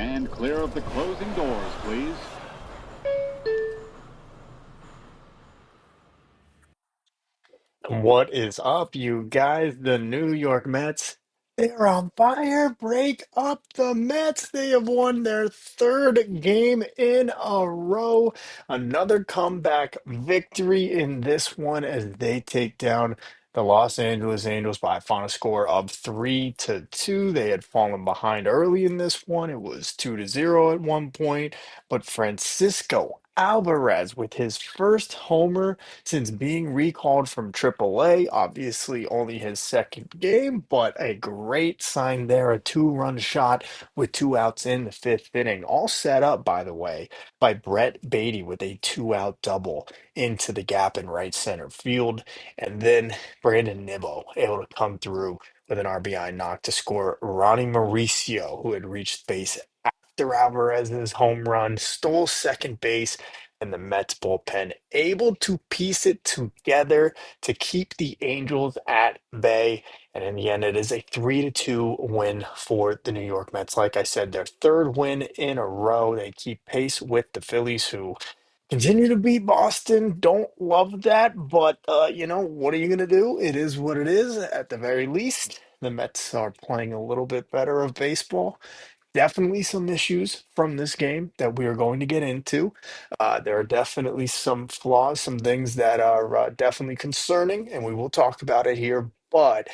Stand clear of the closing doors, please. What is up, you guys? The New York Mets, they're on fire. Break up the Mets. They have won their third game in a row. Another comeback victory in this one as they take down the Los Angeles Angels by a final score of 3-2. They had fallen behind early in this one. It was 2-0 at one point, but Francisco Alvarez with his first homer since being recalled from AAA. Obviously, only his second game, but a great sign there. A two-run shot with two outs in the fifth inning. All set up, by the way, by Brett Beatty with a two-out double into the gap in right center field. And then Brandon Nimmo able to come through with an RBI knock to score. Ronnie Mauricio, who had reached base after Alvarez's home run, stole second base, and the Mets bullpen able to piece it together to keep the Angels at bay. And in the end, it is a 3-2 win for the New York Mets. Like I said, their third win in a row. They keep pace with the Phillies, who continue to beat Boston. Don't love that, but what are you gonna do? It is what it is. At the very least, the Mets are playing a little bit better of baseball. Definitely some issues from this game that we are going to get into. There are definitely some flaws, some things that are definitely concerning, and we will talk about it here. But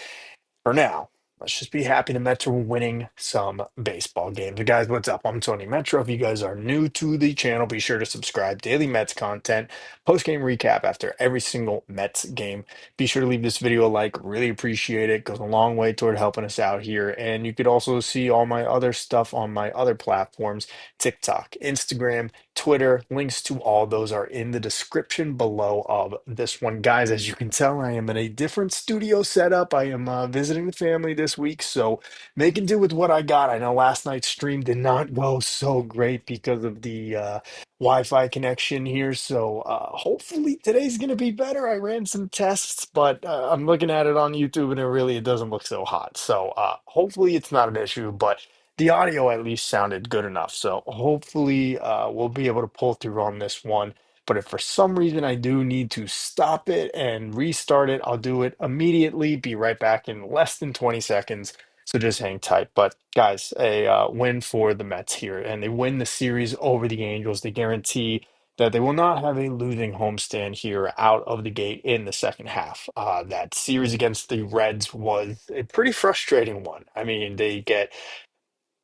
for now, let's just be happy the Mets are winning some baseball games. Guys, what's up? I'm Tony Metro. If you guys are new to the channel, be sure to subscribe. Daily Mets content, post-game recap after every single Mets game. Be sure to leave this video a like. Really appreciate it. Goes a long way toward helping us out here. And you could also see all my other stuff on my other platforms, TikTok, Instagram, Twitter. Links to all those are in the description below of this one. Guys, as you can tell, I am in a different studio setup. I am visiting the family this week, so making do with what I got. I know last night's stream did not go so great because of the Wi-Fi connection here, so hopefully today's going to be better. I ran some tests, but I'm looking at it on YouTube and it doesn't look so hot. So hopefully it's not an issue, but the audio at least sounded good enough. So hopefully we'll be able to pull through on this one. But if for some reason I do need to stop it and restart it, I'll do it immediately. Be right back in less than 20 seconds. So just hang tight. But guys, a win for the Mets here, and they win the series over the Angels. They guarantee that they will not have a losing homestand here out of the gate in the second half. That series against the Reds was a pretty frustrating one. I mean, they get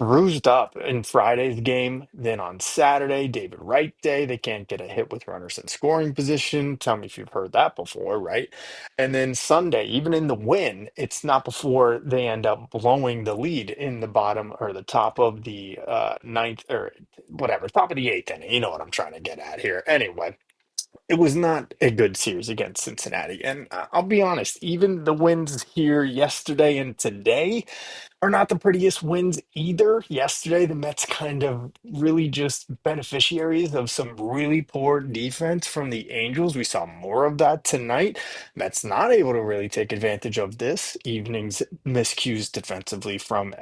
bruised up in Friday's game. Then on Saturday, David Wright Day, they can't get a hit with runners in scoring position. Tell me if you've heard that before, right? And then Sunday, even in the win, it's not before they end up blowing the lead in the bottom or the top of the ninth or whatever, top of the eighth inning. You know what I'm trying to get at here. Anyway, it was not a good series against Cincinnati. And I'll be honest, even the wins here yesterday and today are not the prettiest wins either. Yesterday, the Mets kind of really just beneficiaries of some really poor defense from the Angels. We saw more of that tonight. Mets not able to really take advantage of this evening's miscues defensively from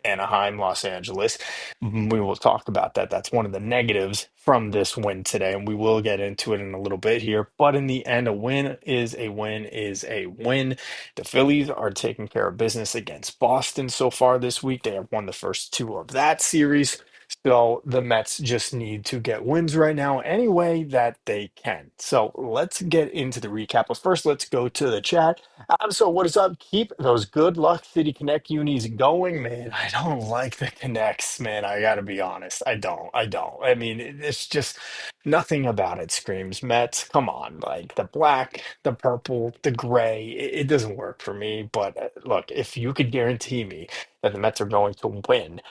Anaheim, Los Angeles. We will talk about that. That's one of the negatives from this win today, and we will get into it in a little bit here. But in the end, a win is a win is a win. The Phillies are taking care of business against Boston so far this week. They have won the first two of that series. So the Mets just need to get wins right now any way that they can. So let's get into the recap. But first, let's go to the chat. So what is up? Keep those good luck City Connect unis going, man. I don't like the connects, man. I gotta be honest. I don't. I don't. I mean, it's just nothing about it screams Mets. Come on, like the black, the purple, the gray. It doesn't work for me. But look, if you could guarantee me that the Mets are going to win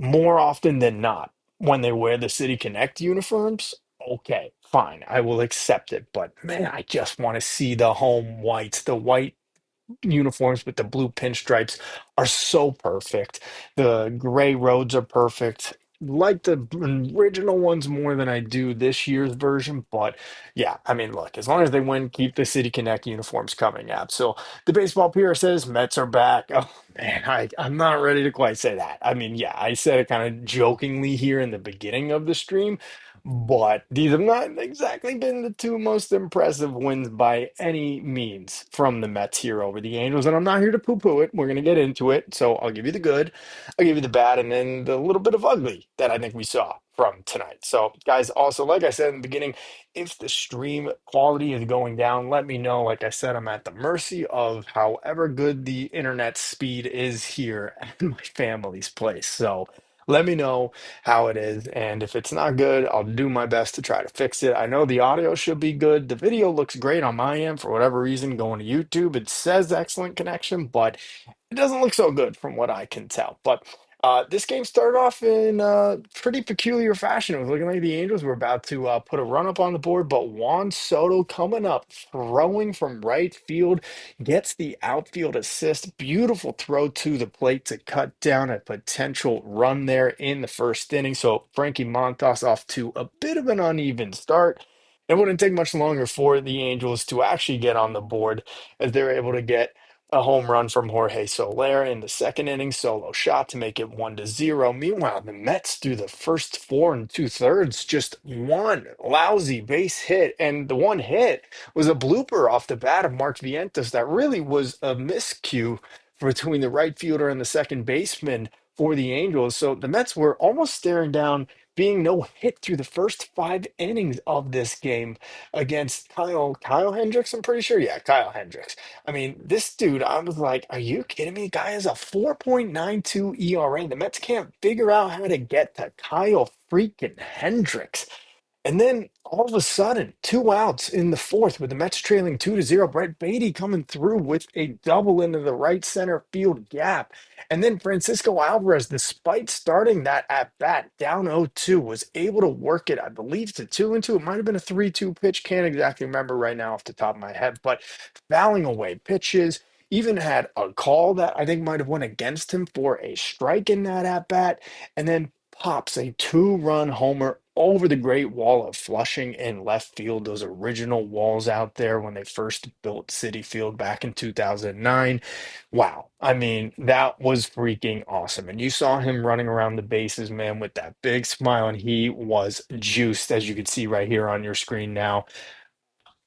more often than not when they wear the City Connect uniforms, okay, fine, I will accept it. But man, I just want to see the home whites, the white uniforms with the blue pinstripes are so perfect. The gray roads are perfect. like the original ones more than I do this year's version. But yeah, I mean, look, as long as they win, keep the City Connect uniforms coming out. So the baseball PR says Mets are back. Oh man, I'm not ready to quite say that. I mean, yeah, I said it kind of jokingly here in the beginning of the stream, but these have not exactly been the two most impressive wins by any means from the Mets here over the Angels. And I'm not here to poo-poo it. We're going to get into it. So I'll give you the good, I'll give you the bad, and then the little bit of ugly that I think we saw from tonight. So, guys, also, like I said in the beginning, if the stream quality is going down, let me know. Like I said, I'm at the mercy of however good the internet speed is here at my family's place. So let me know how it is. And if it's not good, I'll do my best to try to fix it. I know the audio should be good. The video looks great on my end for whatever reason. Going to YouTube, it says excellent connection, but it doesn't look so good from what I can tell. But this game started off in pretty peculiar fashion. It was looking like the Angels were about to put a run up on the board, but Juan Soto coming up, throwing from right field, gets the outfield assist. Beautiful throw to the plate to cut down a potential run there in the first inning. So Frankie Montas off to a bit of an uneven start. It wouldn't take much longer for the Angels to actually get on the board as they're able to get a home run from Jorge Soler in the second inning, solo shot to make it 1-0. Meanwhile, the Mets through the first four and two-thirds, just one lousy base hit. And the one hit was a blooper off the bat of Mark Vientos that really was a miscue between the right fielder and the second baseman for the Angels. So the Mets were almost staring down being no hit through the first 5 innings of this game against Kyle Hendricks, I'm pretty sure. Yeah, Kyle Hendricks. I mean, this dude, I was like, are you kidding me? The guy has a 4.92 ERA. The Mets can't figure out how to get to Kyle freaking Hendricks. And then all of a sudden, 2 outs in the fourth with the Mets trailing 2-0. Brett Beatty coming through with a double into the right center field gap. And then Francisco Alvarez, despite starting that at bat down 0-2, was able to work it, I believe, to 2-2. It might have been a 3-2 pitch. Can't exactly remember right now off the top of my head, but fouling away pitches. Even had a call that I think might have went against him for a strike in that at bat. And then pops a two-run homer over the Great Wall of Flushing in left field, those original walls out there when they first built Citi Field back in 2009. Wow. I mean, that was freaking awesome. And you saw him running around the bases, man, with that big smile, and he was juiced, as you can see right here on your screen now.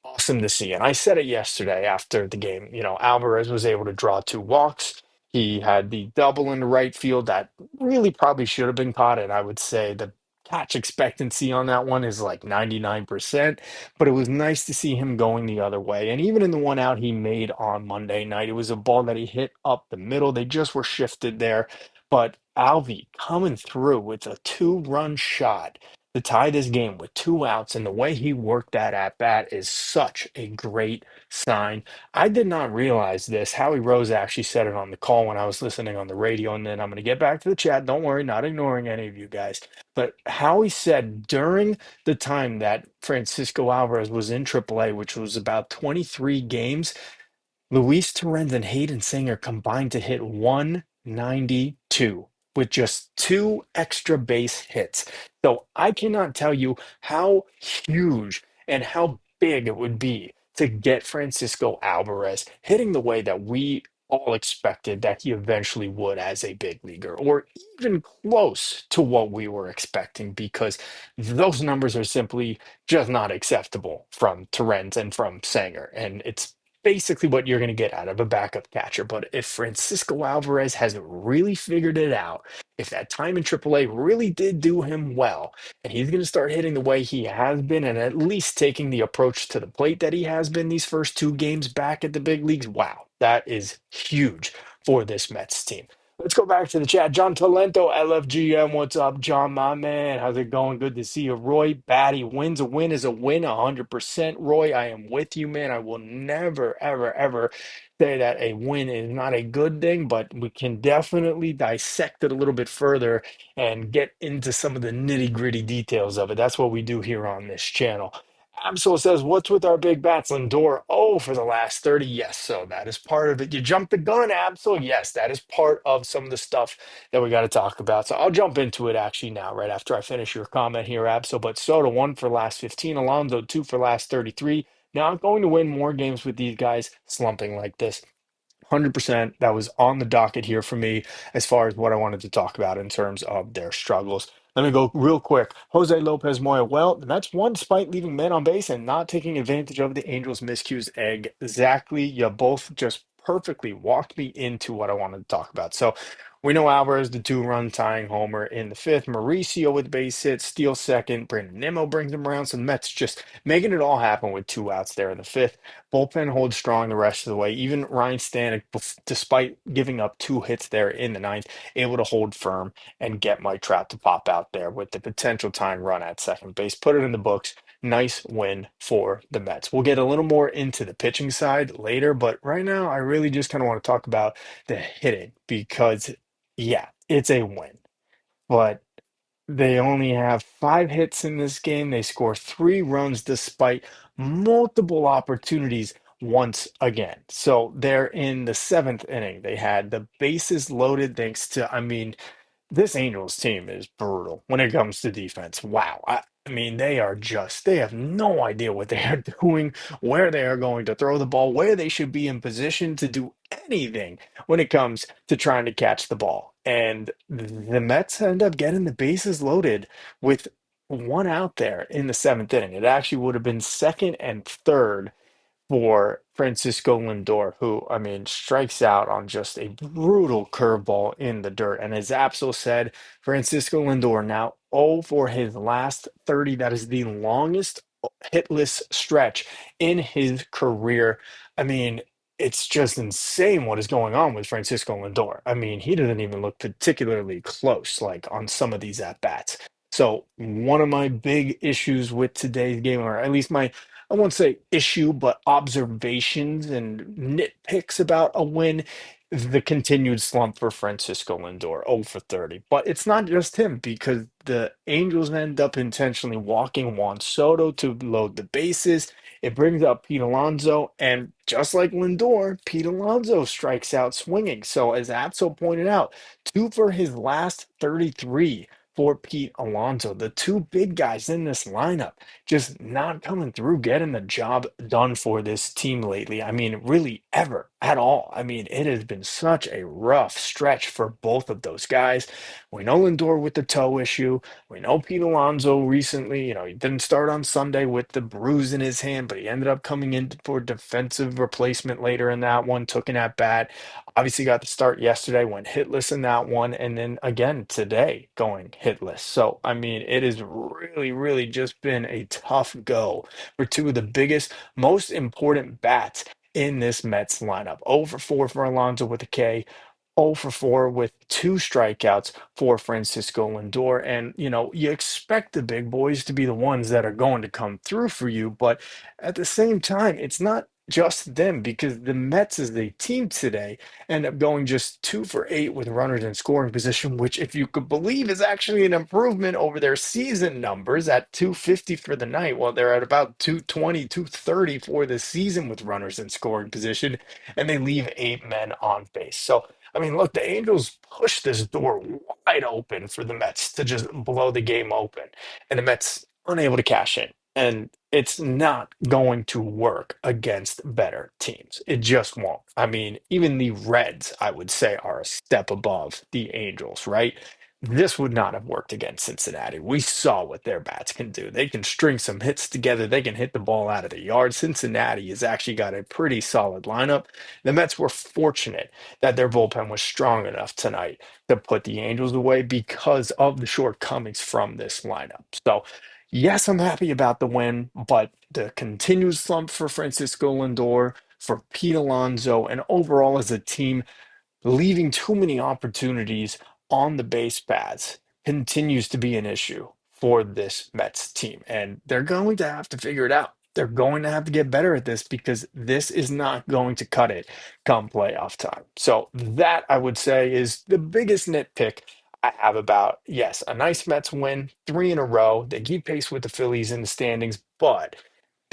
Awesome to see. And I said it yesterday after the game. Alvarez was able to draw 2 walks. He had the double in the right field that really probably should have been caught. And I would say the catch expectancy on that one is like 99%. But it was nice to see him going the other way. And even in the one out he made on Monday night, it was a ball that he hit up the middle. They just were shifted there. But Alvi coming through with a two-run shot to tie this game with 2 outs, and the way he worked that at bat is such a great sign. I did not realize this. Howie Rose actually said it on the call when I was listening on the radio, and then I'm going to get back to the chat. Don't worry, not ignoring any of you guys. But Howie said during the time that Francisco Alvarez was in AAA, which was about 23 games, Luis Torrens and Hayden Singer combined to hit 192 with just two extra base hits. So I cannot tell you how huge and how big it would be to get Francisco Alvarez hitting the way that we all expected that he eventually would as a big leaguer, or even close to what we were expecting, because those numbers are simply just not acceptable from Torrens and from Sanger. And it's basically what you're going to get out of a backup catcher. But if Francisco Alvarez hasn't really figured it out, if that time in AAA really did do him well, and he's going to start hitting the way he has been, and at least taking the approach to the plate that he has been these first 2 games back at the big leagues, wow, that is huge for this Mets team. Let's go back to the chat. John Talento, LFGM. What's up, John, my man? How's it going? Good to see you. Roy Batty wins. A win is a win, 100%. Roy, I am with you, man. I will never, ever, ever say that a win is not a good thing, but we can definitely dissect it a little bit further and get into some of the nitty gritty details of it. That's what we do here on this channel. Absol says, what's with our big bats? Lindor, oh, for the last 30. Yes, so that is part of it. You jumped the gun, Absol. Yes, that is part of some of the stuff that we got to talk about. So I'll jump into it actually now, right after I finish your comment here, Absol. But Soto, one for last 15. Alonso, two for last 33. Now I'm going to win more games with these guys slumping like this. 100% that was on the docket here for me as far as what I wanted to talk about in terms of their struggles. Let me go real quick. Jose Lopez Moya. Well, the Mets won despite leaving men on base and not taking advantage of the Angels' miscues. Exactly. You both just perfectly walked me into what I wanted to talk about. So we know Alvarez, the two-run tying homer in the fifth. Mauricio with base hit, steals second. Brandon Nimmo brings them around. So the Mets just making it all happen with two outs there in the fifth. Bullpen holds strong the rest of the way. Even Ryan Stanek, despite giving up two hits there in the ninth, able to hold firm and get Mike Trout to pop out there with the potential tying run at second base. Put it in the books. Nice win for the Mets. We'll get a little more into the pitching side later, but right now I really just kind of want to talk about the hitting because, yeah, it's a win. But they only have five hits in this game. They score three runs despite multiple opportunities once again. So they're in the seventh inning. They had the bases loaded thanks to, I mean, this Angels team is brutal when it comes to defense. Wow. I mean, they have no idea what they are doing, where they are going to throw the ball, where they should be in position to do anything when it comes to trying to catch the ball. And the Mets end up getting the bases loaded with one out there in the seventh inning. It actually would have been second and third for Francisco Lindor, who, I mean, strikes out on just a brutal curveball in the dirt. And as Apsel said, Francisco Lindor now 0 for his last 30. That is the longest hitless stretch in his career. I mean, it's just insane what is going on with Francisco Lindor. I mean, he doesn't even look particularly close, like on some of these at bats. So, one of my big issues with today's game, or at least my I won't say issue, but observations and nitpicks about a win. The continued slump for Francisco Lindor, 0 for 30. But it's not just him because the Angels end up intentionally walking Juan Soto to load the bases. It brings up Pete Alonso, and just like Lindor, Pete Alonso strikes out swinging. So, as Atso pointed out, two for his last 33 for Pete Alonso, the two big guys in this lineup just not coming through, getting the job done for this team lately. I mean, really ever at all. I mean, it has been such a rough stretch for both of those guys. We know Lindor with the toe issue. We know Pete Alonso recently, he didn't start on Sunday with the bruise in his hand, but he ended up coming in for defensive replacement later in that one, took an at bat. Obviously got the start yesterday, went hitless in that one, and then again today going hitless. So, I mean, it has really, really just been a tough go for two of the biggest, most important bats in this Mets lineup. 0 for 4 for Alonso with a K. 0 for 4 with two strikeouts for Francisco Lindor. And, you expect the big boys to be the ones that are going to come through for you. But at the same time, it's not just them because the Mets as a team today end up going just 2 for 8 with runners in scoring position, which, if you could believe, is actually an improvement over their season numbers at 250 for the night. Well, they're at about 220, 230 for the season with runners in scoring position, and they leave 8 men on base. So, I mean, look, the Angels pushed this door wide open for the Mets to just blow the game open, and the Mets unable to cash in. And it's not going to work against better teams. It just won't. I mean, even the Reds, I would say, are a step above the Angels, right? This would not have worked against Cincinnati. We saw what their bats can do. They can string some hits together. They can hit the ball out of the yard. Cincinnati has actually got a pretty solid lineup. The Mets were fortunate that their bullpen was strong enough tonight to put the Angels away because of the shortcomings from this lineup. So, yes, I'm happy about the win, but the continued slump for Francisco Lindor, for Pete Alonso, and overall as a team, leaving too many opportunities on the base paths continues to be an issue for this Mets team. And they're going to have to figure it out. They're going to have to get better at this because this is not going to cut it come playoff time. So, that I would say is the biggest nitpick I have about, yes, a nice Mets win, three in a row. They keep pace with the Phillies in the standings, but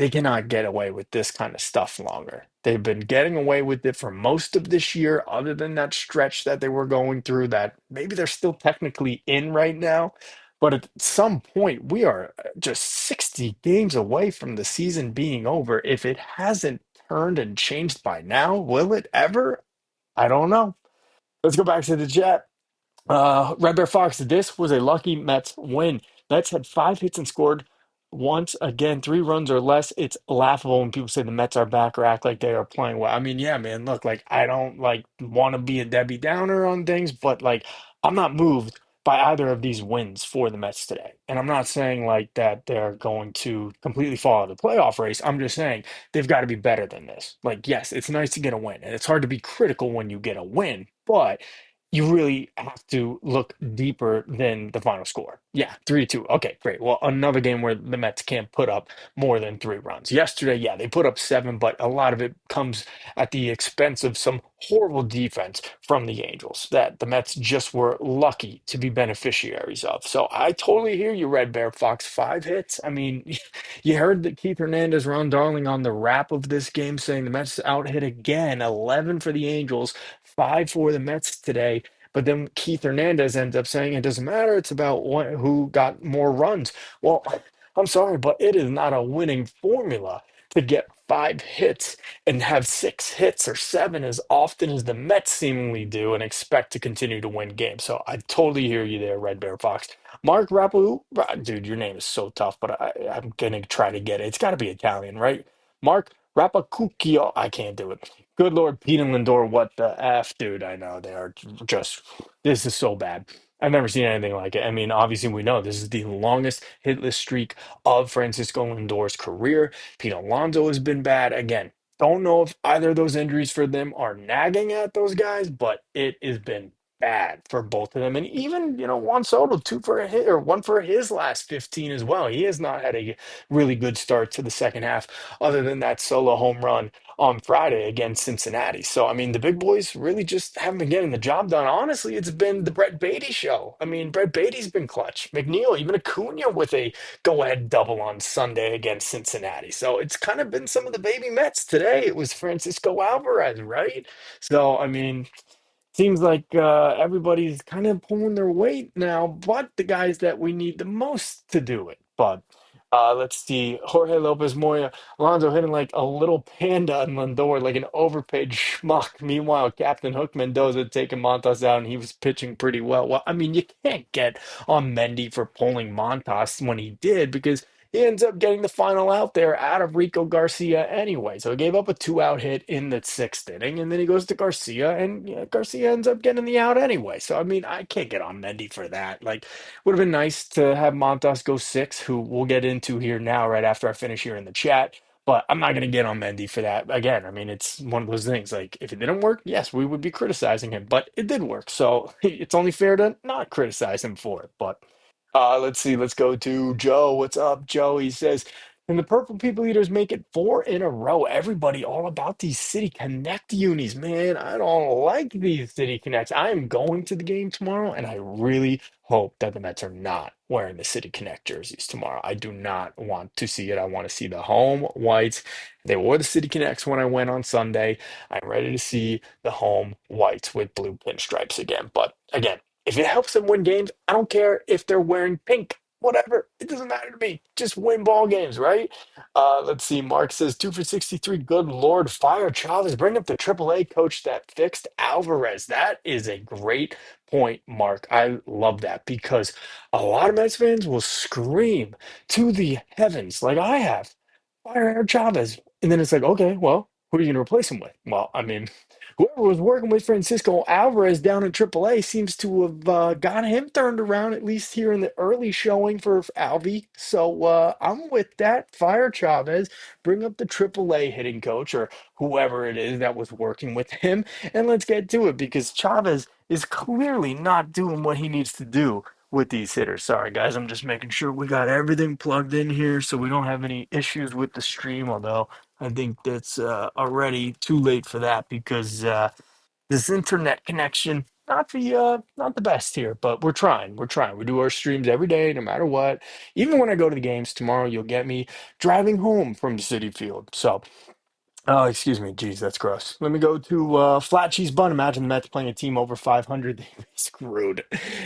they cannot get away with this kind of stuff longer. They've been getting away with it for most of this year, other than that stretch that they were going through that maybe they're still technically in right now. But at some point, we are just 60 games away from the season being over. If it hasn't turned and changed by now, will it ever? I don't know. Let's go back to the chat. Red Bear Fox, this was a lucky Mets win. Mets had 5 hits and scored once again, 3 runs or less. It's laughable when people say the Mets are back or act like they are playing well. I mean, yeah, man, look, like I don't like want to be a Debbie Downer on things, but like I'm not moved by either of these wins for the Mets today. And I'm not saying like that they're going to completely fall out of the playoff race. I'm just saying they've got to be better than this. Like, yes, it's nice to get a win, and it's hard to be critical when you get a win, but you really have to look deeper than the final score. Yeah, 3-2. Okay, great. Well, another game where the Mets can't put up more than 3 runs. Yesterday, yeah, they put up 7, but a lot of it comes at the expense of some horrible defense from the Angels that the Mets just were lucky to be beneficiaries of. So I totally hear you, Red Bear Fox. 5 hits. I mean, you heard that Keith Hernandez, Ron Darling on the wrap of this game saying the Mets out hit again, 11 for the Angels, 5 for the Mets today. But then Keith Hernandez ends up saying it doesn't matter. It's about who got more runs. Well, I'm sorry, but it is not a winning formula to get 5 hits and have 6 hits or 7 as often as the Mets seemingly do and expect to continue to win games. So I totally hear you there, Red Bear Fox. Mark Rapu, dude, your name is so tough, but I'm gonna try to get it. It's got to be Italian, right? Mark Rapacucchio. I can't do it. Good Lord, Pete and Lindor, what the F, dude? I know they are just, this is so bad. I've never seen anything like it. I mean, obviously, we know this is the longest hitless streak of Francisco Lindor's career. Pete Alonso has been bad. Again, don't know if either of those injuries for them are nagging at those guys, but it has been bad for both of them. And even, Juan Soto, 2 for a hit or 1 for his last 15 as well. He has not had a really good start to the second half, other than that solo home run on Friday against Cincinnati. So, I mean, the big boys really just haven't been getting the job done. Honestly, it's been the Brett Beatty show. I mean, Brett Beatty's been clutch. McNeil, even Acuna with a go-ahead double on Sunday against Cincinnati. So it's kind of been some of the baby Mets today. It was Francisco Alvarez, right? So, I mean, seems like everybody's kind of pulling their weight now, but the guys that we need the most to do it. But let's see, Jorge Lopez Moya, Alonso hitting like a little panda and Lindor, like an overpaid schmuck. Meanwhile, Captain Hook Mendoza taking Montas out, and he was pitching pretty well. Well, I mean, you can't get on Mendy for pulling Montas when he did because he ends up getting the final out there out of Rico Garcia anyway. So he gave up a 2-out hit in the 6th inning, and then he goes to Garcia, and yeah, Garcia ends up getting the out anyway. So, I mean, I can't get on Mendy for that. Like, would have been nice to have Montas go 6, who we'll get into here now, right after I finish here in the chat. But I'm not going to get on Mendy for that. Again, I mean, it's one of those things. Like, if it didn't work, yes, we would be criticizing him, but it did work. So it's only fair to not criticize him for it. But let's see. Let's go to Joe. What's up, Joe? He says, "Can the Purple People Eaters make it 4 in a row? Everybody all about these City Connect unis, man. I don't like these City Connects. I am going to the game tomorrow, and I really hope that the Mets are not wearing the City Connect jerseys tomorrow. I do not want to see it. I want to see the home whites. They wore the City Connects when I went on Sunday. I'm ready to see the home whites with blue pinstripes again. But again, if it helps them win games, I don't care if they're wearing pink, whatever. It doesn't matter to me. Just win ball games, right? Let's see. Mark says 2 for 63. Good Lord. Fire Chavez. Bring up the AAA coach that fixed Alvarez. That is a great point, Mark. I love that because a lot of Mets fans will scream to the heavens, like I have, fire Chavez. And then it's like, okay, well, who are you going to replace him with? Well, I mean, whoever was working with Francisco Alvarez down in AAA seems to have got him turned around, at least here in the early showing for Alvy. So I'm with that. Fire Chavez, bring up the AAA hitting coach or whoever it is that was working with him, and let's get to it because Chavez is clearly not doing what he needs to do with these hitters. Sorry, guys, I'm just making sure we got everything plugged in here so we don't have any issues with the stream, although I think that's already too late for that because this internet connection not the best here, but we're trying. We're trying. We do our streams every day, no matter what. Even when I go to the games tomorrow, you'll get me driving home from City Field. So. Oh, excuse me. Geez, that's gross. Let me go to flat cheese bun. Imagine the Mets playing a team over 500. They'd be screwed.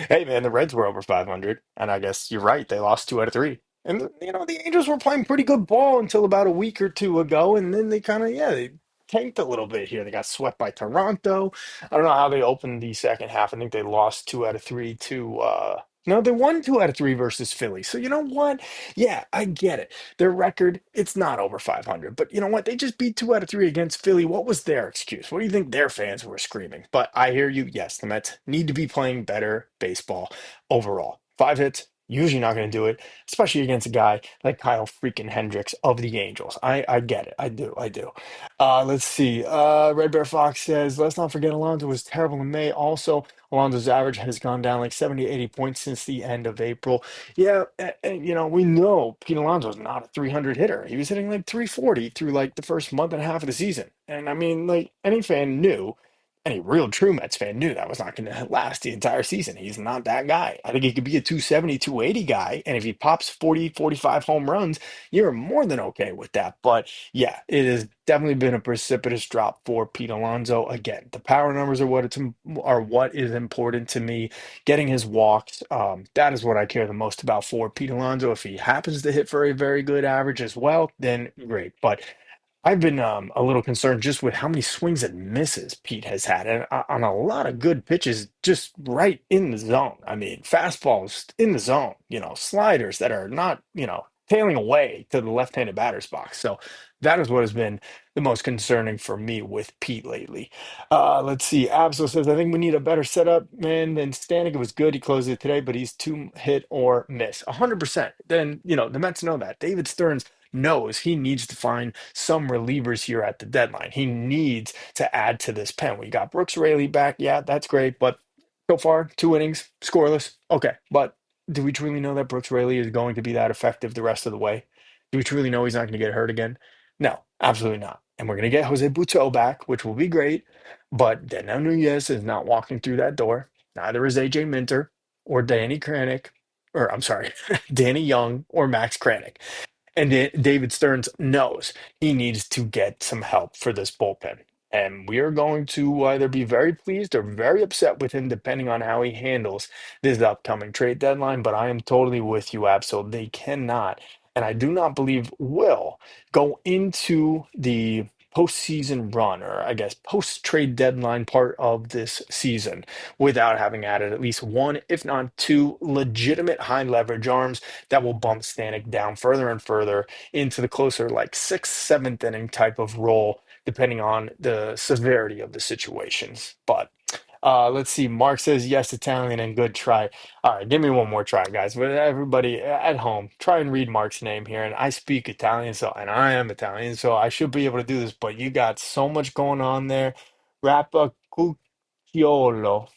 Hey, man, the Reds were over 500, and I guess you're right. They lost two out of three. And the Angels were playing pretty good ball until about a week or two ago, and then they kind of they tanked a little bit here. They got swept by Toronto. I don't know how they opened the second half. I think they lost two out of three to. No, they won two out of three versus Philly. So you know what? Yeah, I get it. Their record, it's not over 500. But you know what? They just beat two out of three against Philly. What was their excuse? What do you think their fans were screaming? But I hear you. Yes, the Mets need to be playing better baseball overall. Five hits, usually not going to do it, especially against a guy like Kyle freaking Hendricks of the Angels. I get it. I do. I do. Let's see. Red Bear Fox says, let's not forget Alonso was terrible in May. Also, Alonso's average has gone down like 70, 80 points since the end of April. Yeah, and, we know Pete Alonso's not a 300 hitter. He was hitting like 340 through like the first month and a half of the season. And I mean, like any fan knew, any real true Mets fan knew that was not going to last the entire season. He's not that guy. I think he could be a 270, 280 guy. And if he pops 40, 45 home runs, you're more than okay with that. But yeah, it has definitely been a precipitous drop for Pete Alonso. Again, the power numbers are what is important to me. Getting his walks, that is what I care the most about for Pete Alonso. If he happens to hit for a very good average as well, then great. But I've been a little concerned just with how many swings and misses Pete has had, and on a lot of good pitches, just right in the zone. I mean, fastballs in the zone, sliders that are not, tailing away to the left-handed batter's box. So that is what has been the most concerning for me with Pete lately. Let's see. Absol says, I think we need a better setup, man, than Stanek. It was good. He closed it today, but he's too hit or miss. 100%. Then, the Mets know that. David Stearns knows he needs to find some relievers here at the deadline. He needs to add to this pen. We got Brooks Raley back. Yeah, that's great. But so far, two innings, scoreless. Okay. But do we truly know that Brooks Raley is going to be that effective the rest of the way? Do we truly know he's not going to get hurt again? No, absolutely not. And we're going to get Jose Butto back, which will be great. But Daniel Nunez is not walking through that door. Neither is AJ Minter or Danny Kranick, or I'm sorry, Danny Young or Max Kranick. And David Stearns knows he needs to get some help for this bullpen. And we are going to either be very pleased or very upset with him, depending on how he handles this upcoming trade deadline. But I am totally with you, Absol. They cannot, and I do not believe will, go into the postseason run, or I guess post-trade deadline part of this season, without having added at least one, if not two, legitimate high leverage arms that will bump Stanek down further and further into the closer, like sixth, seventh inning type of role, depending on the severity of the situations. But let's see. Mark says yes, Italian, and good try. All right, give me one more try, guys. But everybody at home, try and read Mark's name here. And I speak Italian, and I am Italian, so I should be able to do this. But you got so much going on there. Rapacucciolo.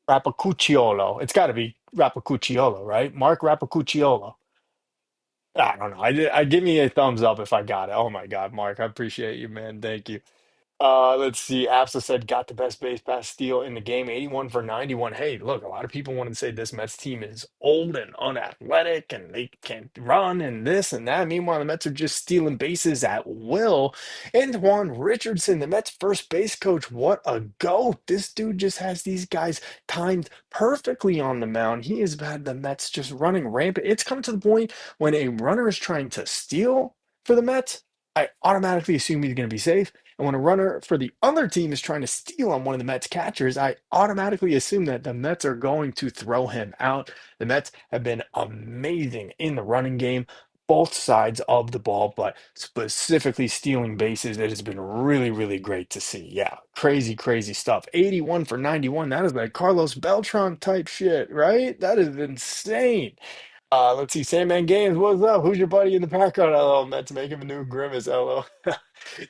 Rapacucciolo. It's got to be Rapacucciolo, right? Mark Rapacucciolo. I don't know. I give me a thumbs up if I got it. Oh my God, Mark, I appreciate you, man. Thank you. Let's see. Apsa said got the best base pass steal in the game, 81 for 91. Hey, look, a lot of people want to say this Mets team is old and unathletic and they can't run and this and that. Meanwhile, the Mets are just stealing bases at will. Antoine Richardson, the Mets first base coach, what a goat. This dude just has these guys timed perfectly on the mound. He has had the Mets just running rampant. It's come to the point when a runner is trying to steal for the Mets, I automatically assume he's going to be safe. And when a runner for the other team is trying to steal on one of the Mets catchers, I automatically assume that the Mets are going to throw him out. The Mets have been amazing in the running game, both sides of the ball, but specifically stealing bases. It has been really, really great to see. Yeah, crazy, crazy stuff. 81 for 91. That is like Carlos Beltran type shit, right? That is insane. Let's see. Sandman Games, what's up? Who's your buddy in the background? LO, Mets make him a new grimace. LO.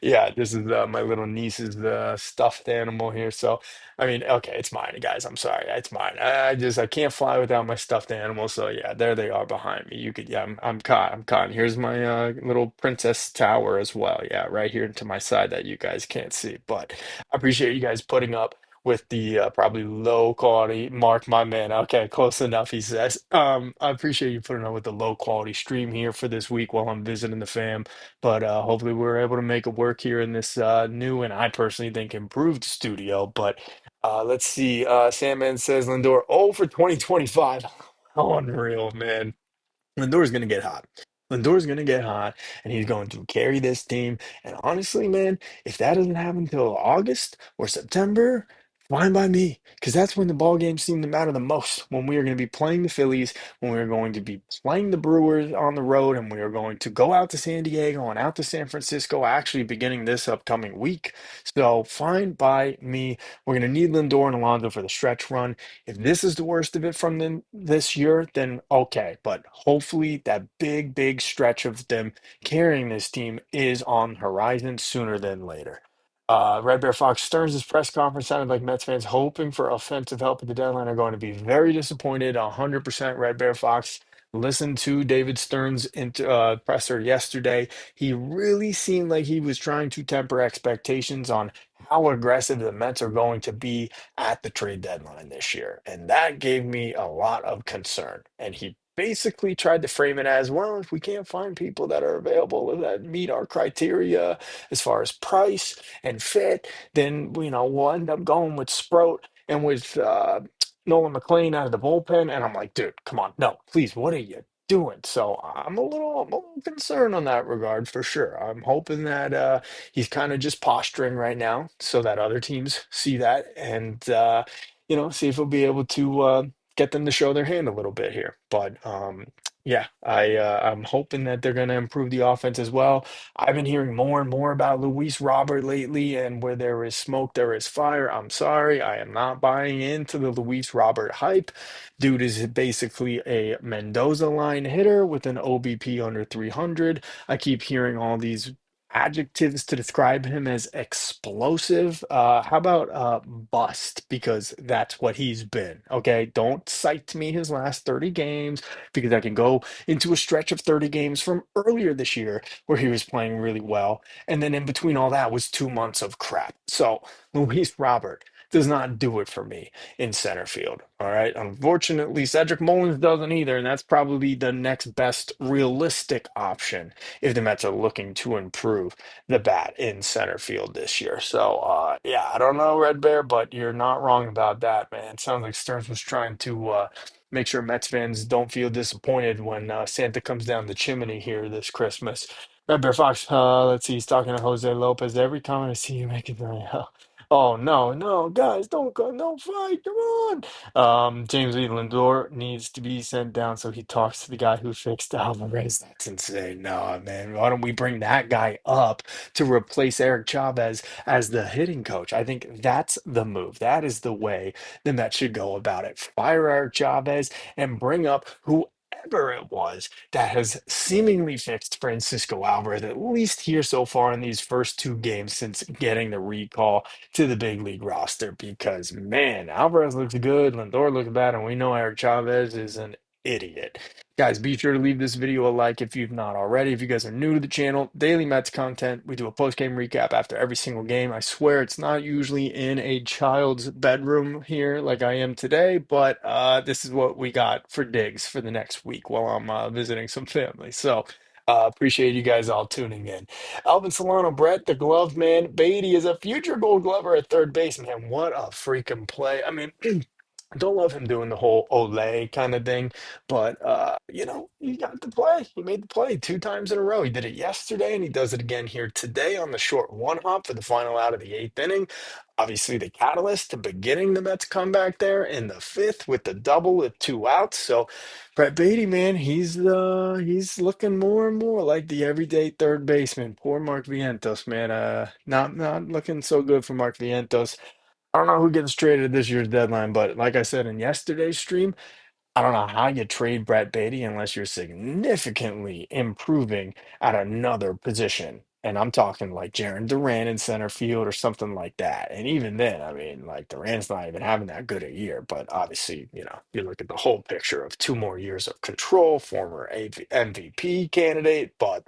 Yeah, this is my little niece's stuffed animal here. So, I mean, okay, it's mine, guys. I'm sorry, it's mine. I can't fly without my stuffed animal. So yeah, there they are behind me. You could, yeah, I'm caught. I'm caught. Here's my little princess tower as well. Yeah, right here to my side that you guys can't see. But I appreciate you guys putting up with the probably low quality. Mark, my man. Okay, close enough, he says. I appreciate you putting up with the low quality stream here for this week while I'm visiting the fam. But hopefully we're able to make it work here in this new and I personally think improved studio. But let's see. Sandman says Lindor 0 for 2025. Unreal, man. Lindor's going to get hot. Lindor's going to get hot, and he's going to carry this team. And honestly, man, if that doesn't happen until August or September, fine by me, because that's when the ball games seem to matter the most. When we are going to be playing the Phillies, when we are going to be playing the Brewers on the road, and we are going to go out to San Diego and out to San Francisco, actually beginning this upcoming week. So fine by me. We're going to need Lindor and Alonso for the stretch run. If this is the worst of it from them this year, then okay. But hopefully, that big, big stretch of them carrying this team is on the horizon sooner than later. Red Bear Fox Stearns' press conference sounded like Mets fans hoping for offensive help at the deadline are going to be very disappointed. 100% Red Bear Fox. Listened to David Stearns' presser yesterday. He really seemed like he was trying to temper expectations on how aggressive the Mets are going to be at the trade deadline this year. And that gave me a lot of concern. And he basically tried to frame it as well, if we can't find people that are available that meet our criteria as far as price and fit, then we'll end up going with Sprout and with Nolan McLean out of the bullpen. And I'm like, dude, come on, no, please, what are you doing? So I'm a little concerned on that regard for sure. I'm hoping that he's kind of just posturing right now so that other teams see that and see if he'll be able to get them to show their hand a little bit here. But yeah, I'm hoping that they're going to improve the offense as well. I've been hearing more and more about Luis Robert lately, and where there is smoke, there is fire. I'm sorry, I am not buying into the Luis Robert hype. Dude is basically a Mendoza line hitter with an OBP under 300. I keep hearing all these adjectives to describe him as explosive. How about bust? Because that's what he's been. Okay. Don't cite me his last 30 games because I can go into a stretch of 30 games from earlier this year where he was playing really well. And then in between all that was 2 months of crap. So Luis Robert does not do it for me in center field. All right. Unfortunately, Cedric Mullins doesn't either. And that's probably the next best realistic option if the Mets are looking to improve the bat in center field this year. So, yeah, I don't know, Red Bear, but you're not wrong about that, man. It sounds like Stearns was trying to make sure Mets fans don't feel disappointed when Santa comes down the chimney here this Christmas. Red Bear Fox, let's see, he's talking to Jose Lopez. Every time I see you make it very hell. Oh no, no, guys, don't go, no fight, come on. James Lee Lindor needs to be sent down so he talks to the guy who fixed Alvarez. That's insane. No, man. Why don't we bring that guy up to replace Eric Chavez as the hitting coach? I think that's the move. That is the way the Mets should go about it. Fire Eric Chavez and bring up whoever it was that has seemingly fixed Francisco Alvarez, at least here so far in these first two games since getting the recall to the big league roster because man, Alvarez looks good, Lindor looks bad, and we know Eric Chavez is an idiot. Guys, be sure to leave this video a like if you've not already. If you guys are new to the channel, daily Mets content. We do a post-game recap after every single game. I swear it's not usually in a child's bedroom here like I am today, but this is what we got for digs for the next week while I'm visiting some family. So appreciate you guys all tuning in. Alvin Solano, Brett, the glove man. Beatty is a future gold glover at third base. Man, what a freaking play. I mean, I don't love him doing the whole Olay kind of thing, but he got the play. He made the play 2 times in a row. He did it yesterday, and he does it again here today on the short one hop for the final out of the eighth inning. Obviously, the catalyst to beginning the Mets comeback there in the fifth with the double with 2 outs. So Brett Beatty, man, he's looking more and more like the everyday third baseman. Poor Mark Vientos, man. Not looking so good for Mark Vientos. I don't know who gets traded at this year's deadline, but like I said in yesterday's stream, I don't know how you trade Brett Beatty unless you're significantly improving at another position. And I'm talking like Jaron Duran in center field or something like that. And even then, I mean, like Duran's not even having that good a year. But obviously, you look at the whole picture of 2 more years of control, former MVP candidate. But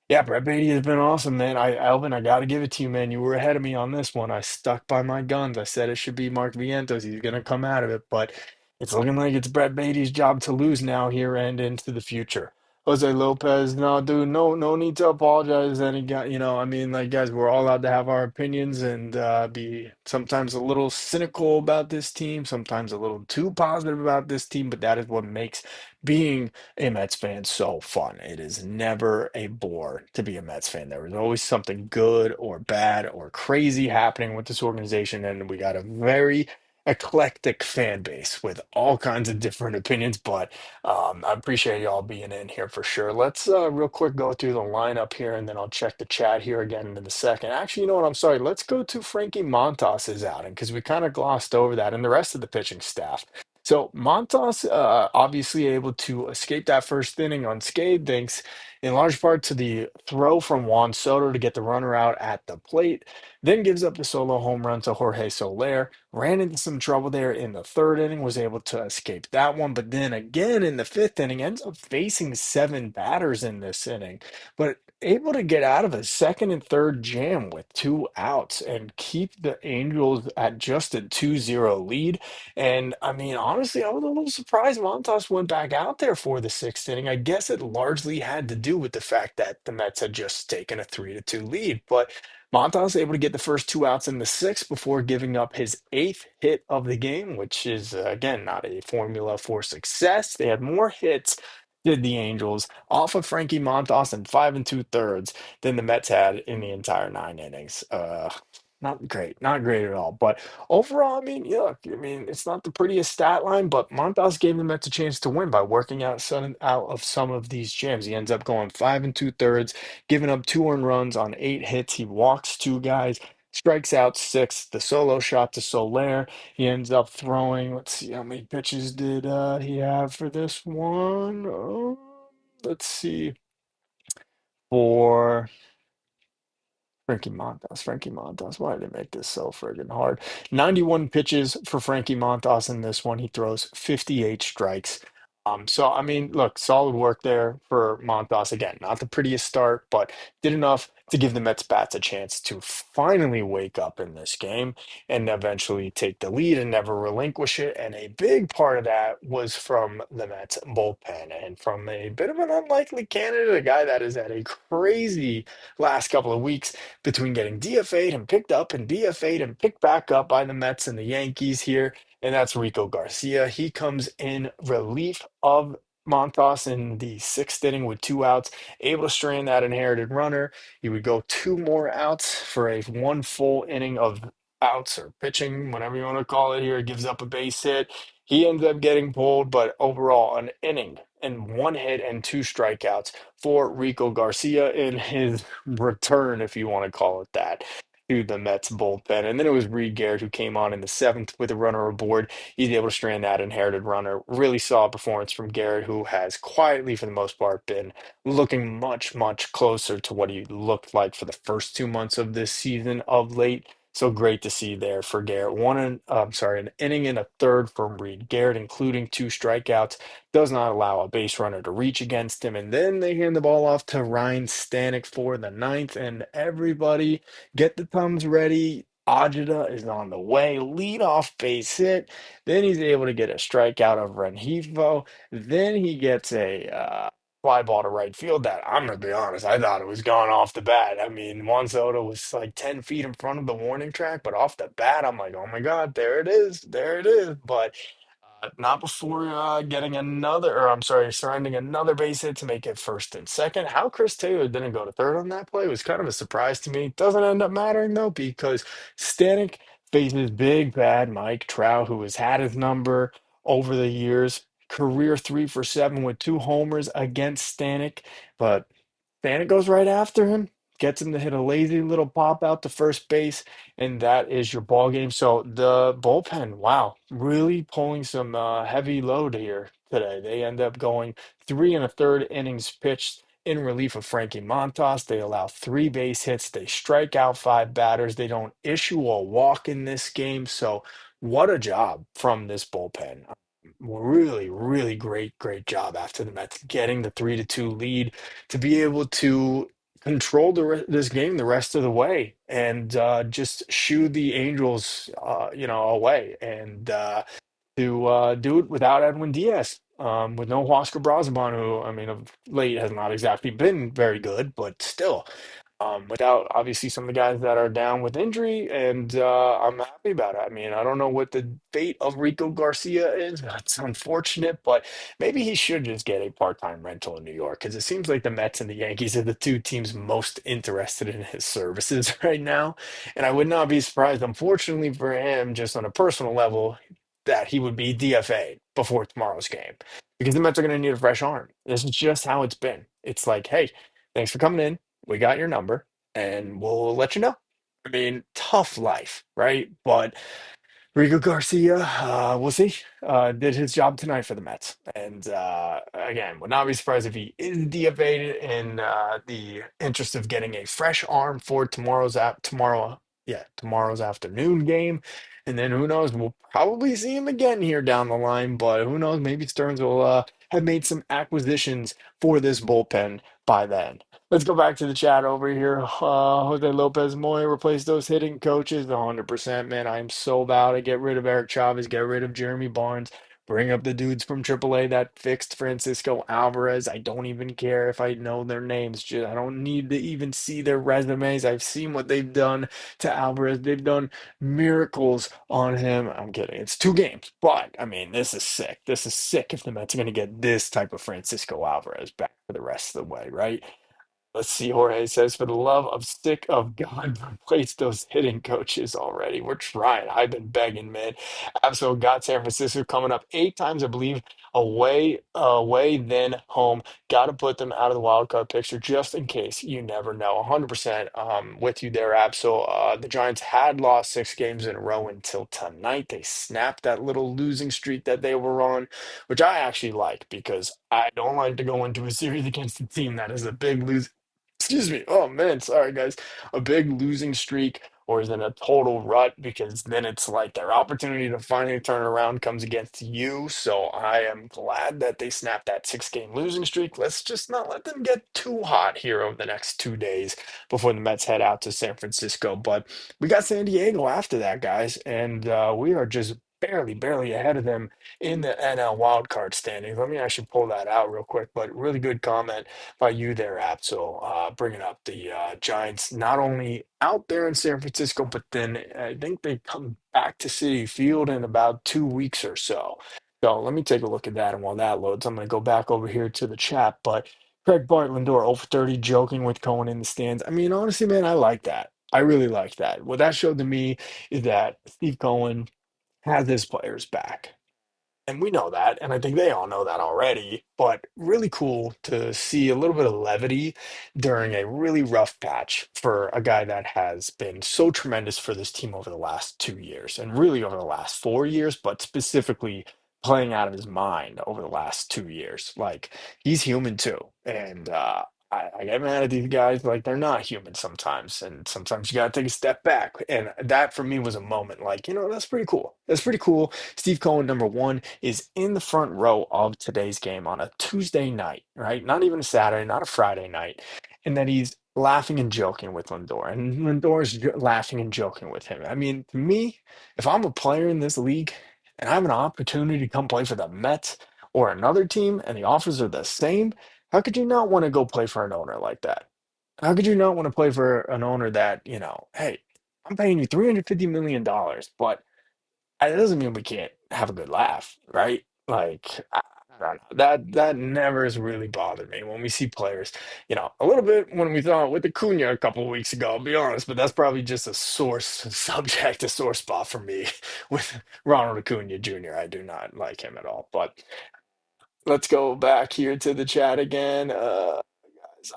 Yeah, Brett Beatty has been awesome, man. Alvin, I got to give it to you, man. You were ahead of me on this one. I stuck by my guns. I said it should be Mark Vientos. He's going to come out of it, but it's looking like it's Brett Beatty's job to lose now here and into the future. Jose Lopez, no, dude, no need to apologize. Any guy, I mean, like, guys, we're all allowed to have our opinions and be sometimes a little cynical about this team, sometimes a little too positive about this team, but that is what makes being a Mets fan so fun. It is never a bore to be a Mets fan. There is always something good or bad or crazy happening with this organization, and we got a very eclectic fan base with all kinds of different opinions. But I appreciate y'all being in here for sure. Let's real quick go through the lineup here, and then I'll check the chat here again in a second. Actually, you know what? I'm sorry. Let's go to Frankie Montas's outing because we kind of glossed over that and the rest of the pitching staff. So Montas, obviously able to escape that first inning unscathed, thanks in large part to the throw from Juan Soto to get the runner out at the plate. Then gives up the solo home run to Jorge Soler. Ran into some trouble there in the third inning, was able to escape that one. But then again in the fifth inning, ends up facing seven batters in this inning, but able to get out of a second and third jam with two outs and keep the Angels at just a 2-0 lead. And I mean, honestly, I was a little surprised Montas went back out there for the sixth inning. I guess it largely had to do with the fact that the Mets had just taken a 3-2 lead. But Montas able to get the first two outs in the sixth before giving up his eighth hit of the game, which is, again, not a formula for success. They had more hits, did the Angels, off of Frankie Montas in 5 2/3 than the Mets had in the entire 9 innings. Not great at all. But overall, I mean, yeah, I mean, it's not the prettiest stat line, but Montas gave the Mets a chance to win by working out of some of these jams. He ends up going 5 2/3, giving up two earned runs on eight hits. He walks two guys, strikes out six. The solo shot to Soler. He ends up throwing. Let's see how many pitches did he have for this one. Let's see. For Frankie Montas. Why did they make this so friggin' hard? 91 pitches for Frankie Montas in this one. He throws 58 strikes. So I mean, look, solid work there for Montas. Again, not the prettiest start, but did enough to give the Mets bats a chance to finally wake up in this game and eventually take the lead and never relinquish it. And a big part of that was from the Mets bullpen and from a bit of an unlikely candidate, a guy that has had a crazy last couple of weeks between getting DFA'd and picked up and DFA'd and picked back up by the Mets and the Yankees here, and that's Rico Garcia. He comes in relief of Montas in the sixth inning with two outs, able to strand that inherited runner. He would go two more outs for a one full inning of outs or pitching, whatever you want to call it here. Gives up a base hit. He ends up getting pulled, but overall, an inning and one hit and two strikeouts for Rico Garcia in his return, if you want to call it that, to the Mets bullpen. And then it was Reed Garrett who came on in the seventh with a runner aboard. He's able to strand that inherited runner. Really solid performance from Garrett, who has quietly, for the most part, been looking much closer to what he looked like for the first 2 months of this season of late. So great to see there for Garrett. An inning and a third from Reed Garrett, including two strikeouts, does not allow a base runner to reach against him. And then they hand the ball off to Ryan Stanek for the ninth. And everybody get the thumbs ready. Ajita is on the way. Lead off base hit. Then he's able to get a strikeout of Renjifo. Then he gets a fly ball to right field that I'm going to be honest, I thought it was gone off the bat. I mean, Juan Soto was like 10 feet in front of the warning track, but off the bat, I'm like, oh my God, there it is. There it is. But not before getting another, or I'm sorry, surrendering another base hit to make it first and second. How Chris Taylor didn't go to third on that play was kind of a surprise to me. Doesn't end up mattering though, because Stanek faces big bad Mike Trout, who has had his number over the years. Career 3 for 7 with two homers against Stanek, but Stanek goes right after him, gets him to hit a lazy little pop out to first base, and that is your ball game. So the bullpen, wow, really pulling some heavy load here today. They end up going 3 1/3 innings pitched in relief of Frankie Montas. They allow three base hits. They strike out five batters. They don't issue a walk in this game. So what a job from this bullpen. Really great job after the Mets getting the 3-2 lead to be able to control this game the rest of the way and just shoo the Angels, away and to do it without Edwin Diaz, with no Oscar Braziban, who I mean of late has not exactly been very good, but still without obviously some of the guys that are down with injury, and I'm happy about it. I mean, I don't know what the fate of Rico Garcia is. That's unfortunate, but maybe he should just get a part-time rental in New York because it seems like the Mets and the Yankees are the two teams most interested in his services right now. And I would not be surprised, unfortunately for him, just on a personal level, that he would be DFA'd before tomorrow's game because the Mets are going to need a fresh arm. This is just how it's been. It's like, hey, thanks for coming in, we got your number and we'll let you know. I mean, tough life, right? But Rico Garcia, we'll see. Did his job tonight for the Mets, and again, would not be surprised if he is DFA'd in the interest of getting a fresh arm for tomorrow's afternoon game, and then who knows? We'll probably see him again here down the line, but who knows? Maybe Stearns will have made some acquisitions for this bullpen by then. Let's go back to the chat over here. Jose Lopez Moy replace those hitting coaches 100%, man. I am so about to get rid of Eric Chavez, get rid of Jeremy Barnes, bring up the dudes from AAA that fixed Francisco Alvarez. I don't even care if I know their names. Just, I don't need to even see their resumes. I've seen what they've done to Alvarez. They've done miracles on him. I'm kidding. It's 2 games, but I mean, this is sick. This is sick if the Mets are going to get this type of Francisco Alvarez back for the rest of the way, right? Let's see, Jorge says, for the love of sick of God, replace those hitting coaches already. We're trying. I've been begging, man. Absolute got San Francisco coming up 8 times, I believe, away, then home. Got to put them out of the wild card picture just in case. You never know. 100% with you there, Absol. The Giants had lost 6 games in a row until tonight. They snapped that little losing streak that they were on, which I actually like because I don't like to go into a series against a team that is a big loser. Excuse me. Oh man, sorry guys. A big losing streak or is in a total rut because then it's like their opportunity to finally turn around comes against you. So I am glad that they snapped that 6 game losing streak. Let's just not let them get too hot here over the next 2 days before the Mets head out to San Francisco. But we got San Diego after that, guys, and we are just barely ahead of them in the NL wildcard standings. Let me actually pull that out real quick, but really good comment by you there, Absol, bringing up the Giants not only out there in San Francisco, but then I think they come back to Citi Field in about 2 weeks or so. So let me take a look at that. And while that loads, I'm going to go back over here to the chat. But Craig Bart Lindor, 0 for 30, joking with Cohen in the stands. I mean, honestly, man, I like that. I really like that. What that showed to me is that Steve Cohen has his players back. And we know that, and I think they all know that already, but really cool to see a little bit of levity during a really rough patch for a guy that has been so tremendous for this team over the last 2 years and really over the last 4 years, but specifically playing out of his mind over the last 2 years. Like he's human too. And I get mad at these guys like they're not human sometimes. And sometimes you gotta take a step back. And that for me was a moment like, that's pretty cool. That's pretty cool. Steve Cohen, number one, is in the front row of today's game on a Tuesday night, right? Not even a Saturday, not a Friday night. And that he's laughing and joking with Lindor, and Lindor's laughing and joking with him. I mean, to me, if I'm a player in this league and I have an opportunity to come play for the Mets or another team and the offers are the same, how could you not want to go play for an owner like that? How could you not want to play for an owner that, hey, I'm paying you $350 million, but that doesn't mean we can't have a good laugh, right? Like I don't know. That never has really bothered me when we see players, a little bit when we saw it with Acuna a couple of weeks ago, I'll be honest, but that's probably just a source subject, a sore spot for me with Ronald Acuna Jr. I do not like him at all. But let's go back here to the chat again.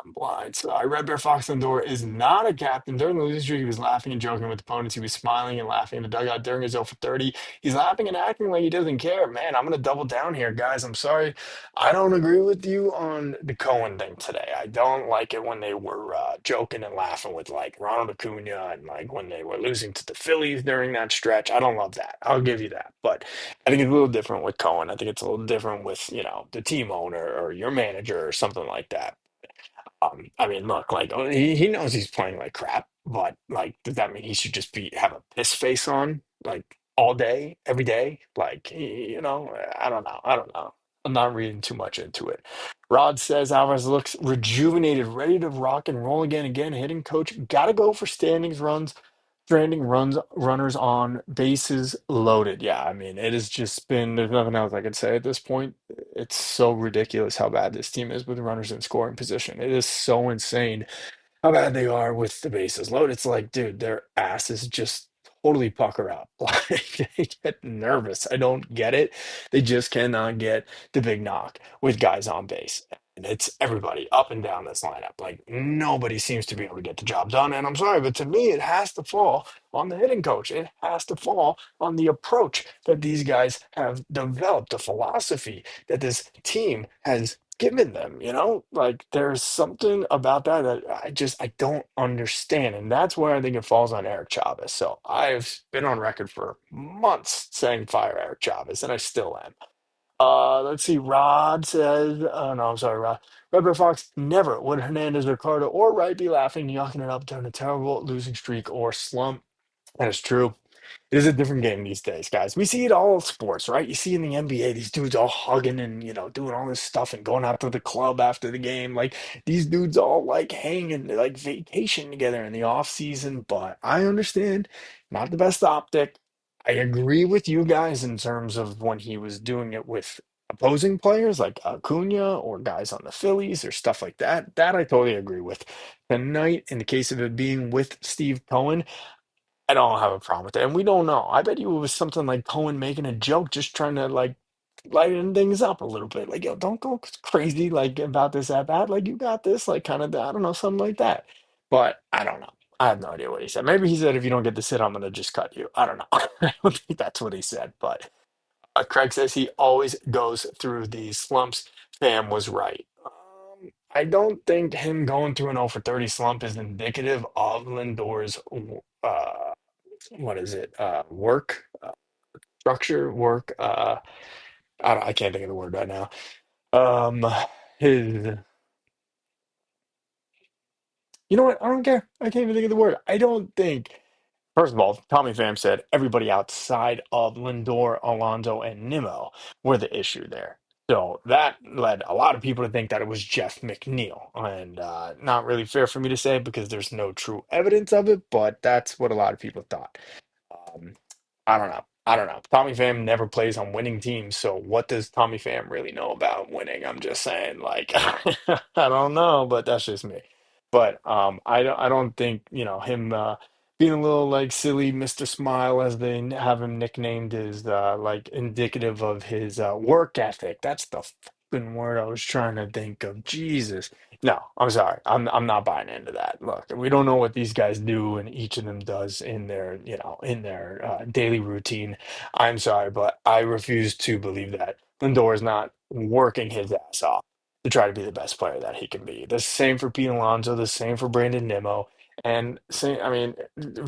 I'm blind. So I read Bear Fox Lindor is not a captain. During the losing streak, he was laughing and joking with opponents. He was smiling and laughing in the dugout during his 0 for 30. He's laughing and acting like he doesn't care. Man, I'm going to double down here, guys. I'm sorry. I don't agree with you on the Cohen thing today. I don't like it when they were joking and laughing with like Ronald Acuna and like when they were losing to the Phillies during that stretch. I don't love that. I'll give you that. But I think it's a little different with Cohen. I think it's a little different with, the team owner or your manager or something like that. I mean, look, like he knows he's playing like crap, but like, does that mean he should just be have a piss face on like all day, every day? Like, I don't know. I don't know. I'm not reading too much into it. Rod says Alvarez looks rejuvenated, ready to rock and roll again. Again, hitting coach, gotta go for standing runners on bases loaded. Yeah, I mean, it has just been, there's nothing else I could say at this point. It's so ridiculous how bad this team is with runners in scoring position. It is so insane how bad they are with the bases loaded. It's like, dude, their asses just totally pucker up. Like they get nervous. I don't get it. They just cannot get the big knock with guys on base. And it's everybody up and down this lineup. Like nobody seems to be able to get the job done. And I'm sorry, but to me, it has to fall on the hitting coach. It has to fall on the approach that these guys have developed, the philosophy that this team has given them, like there's something about that that I don't understand. And that's where I think it falls on Eric Chavez. So I've been on record for months saying fire Eric Chavez, and I still am. Let's see. Rod says, oh no, I'm sorry, Rod. Red Bear Fox, never would Hernandez, Ricardo, or Wright be laughing, yucking it up during a terrible losing streak or slump. That is true. It is a different game these days, guys. We see it all in sports, right? You see in the NBA, these dudes all hugging and, doing all this stuff and going out to the club after the game. Like these dudes all like hanging, like vacation together in the off season. But I understand, not the best optic. I agree with you guys in terms of when he was doing it with opposing players like Acuna or guys on the Phillies or stuff like that. That I totally agree with. Tonight, in the case of it being with Steve Cohen, I don't have a problem with that. And we don't know. I bet you it was something like Cohen making a joke, just trying to like lighten things up a little bit. Like, yo, don't go crazy like about this at bat. Like, you got this, like kind of, I don't know, something like that. But I don't know. I have no idea what he said. Maybe he said, if you don't get to sit, I'm gonna just cut you. I don't know. I don't think that's what he said. But Craig says he always goes through these slumps. Fam was right. I don't think him going through an 0 for 30 slump is indicative of Lindor's uh, what is it? Work, structure, work. I can't think of the word right now. Um, his, you know what? I don't care. I can't even think of the word. I don't think. First of all, Tommy Pham said everybody outside of Lindor, Alonso, and Nimmo were the issue there. So that led a lot of people to think that it was Jeff McNeil, and not really fair for me to say because there's no true evidence of it, but that's what a lot of people thought. Um, I don't know. I don't know. Tommy Pham never plays on winning teams, so what does Tommy Pham really know about winning? I'm just saying, like, I don't know, but that's just me. But I don't think him being a little like silly Mr. Smile, as they have him nicknamed, is like indicative of his work ethic. That's the fucking word I was trying to think of. Jesus. No, I'm sorry. I'm not buying into that. Look, we don't know what these guys do and each of them does in their, daily routine. I'm sorry, but I refuse to believe that Lindor is not working his ass off to try to be the best player that he can be. The same for Pete Alonso, the same for Brandon Nimmo. And same, I mean,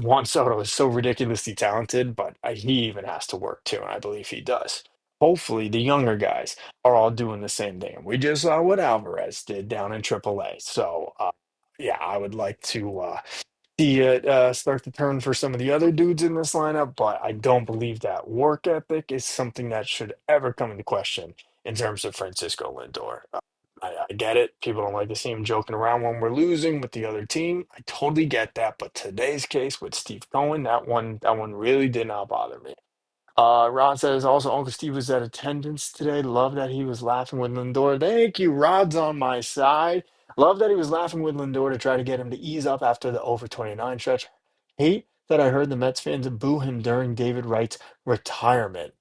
Juan Soto is so ridiculously talented, but he even has to work too, and I believe he does. Hopefully, the younger guys are all doing the same thing. We just saw what Alvarez did down in AAA. So, yeah, I would like to see it start to turn for some of the other dudes in this lineup, but I don't believe that work ethic is something that should ever come into question in terms of Francisco Lindor. I get it. People don't like to see him joking around when we're losing with the other team. I totally get that. But today's case with Steve Cohen, that one really did not bother me. Rod says also Uncle Steve was at attendance today. Love that he was laughing with Lindor. Thank you. Rod's on my side. Love that he was laughing with Lindor to try to get him to ease up after the over 29 stretch. Hate that I heard the Mets fans boo him during David Wright's retirement.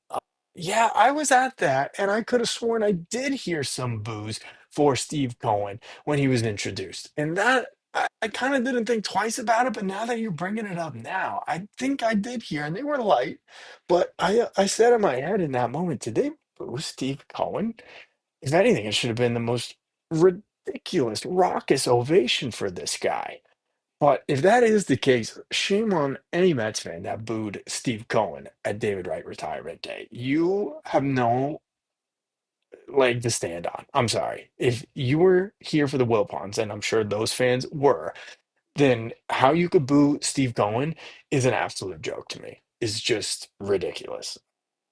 Yeah, I was at that, and I could have sworn I did hear some boos for Steve Cohen when he was introduced. And that I kind of didn't think twice about it, but now that you're bringing it up now, I think I did hear, and they were light. But I said in my head in that moment, did they boo Steve Cohen? If anything, it should have been the most ridiculous, raucous ovation for this guy. But if that is the case, shame on any Mets fan that booed Steve Cohen at David Wright retirement day. You have no leg to stand on. I'm sorry. If you were here for the Wilpons, and I'm sure those fans were, then how you could boo Steve Cohen is an absolute joke to me. It's just ridiculous.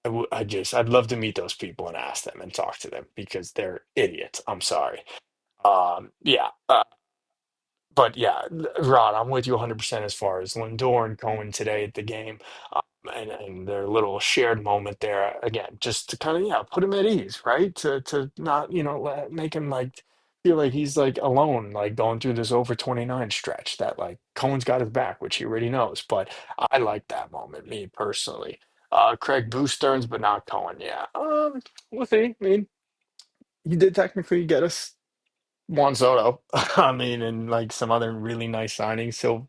I'd love to meet those people and ask them and talk to them because they're idiots. I'm sorry. Yeah. But yeah, Rod, I'm with you 100% as far as Lindor and Cohen today at the game, and their little shared moment there. Again, just to kind of yeah, put him at ease, right? To not make him like feel like he's like alone, like going through this over 29 stretch. That like Cohen's got his back, which he already knows. But I like that moment, me personally. Craig Boost Stearns, but not Cohen. Yeah, we'll see. I mean, he did technically get us Juan Soto. I mean, and like some other really nice signings. So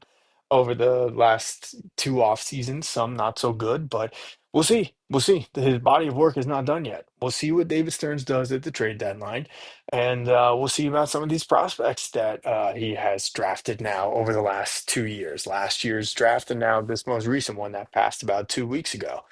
over the last two off seasons, some not so good, but we'll see. We'll see. His body of work is not done yet. We'll see what David Stearns does at the trade deadline, and we'll see about some of these prospects that he has drafted now over the last 2 years. Last year's draft, and now this most recent one that passed about 2 weeks ago.